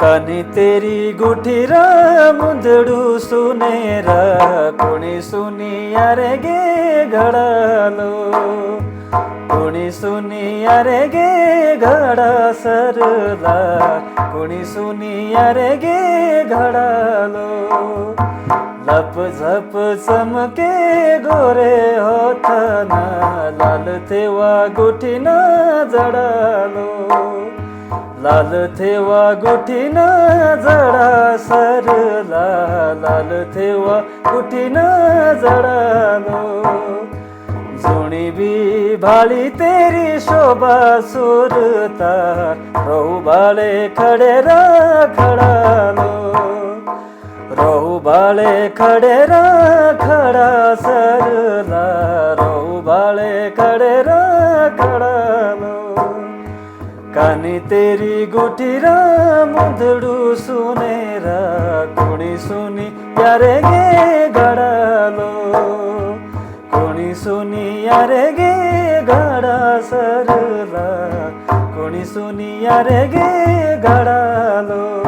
कानी तेरी गुठी र मुंदडू सुनेर कोणी सुनिया रे गे घडालो, कोणी सुनिया रे गे घडा सरला, कोणी सुनिया रे गे घडालो. लप झप चमके गोरे होताना लाल थेवा गुठीन जडालो, लाल थेवा गुठीन जडा सरला, लाल थेवा गुठीन जडालो. जुणी बी भाळी तेरी शोभा सुरता रहू बाळे खडे रा खडालो, रहू बाळे खडे रा खडा सरला, रहू बाळे खडे रा खडालो. कानी तेरी गुठी र मुंदडू सुनेर कोणी सुनी यारे गे घडालो, कोणी सुनिया रे गे घडा सरला, कोणी सुनिया रे गे घडालो.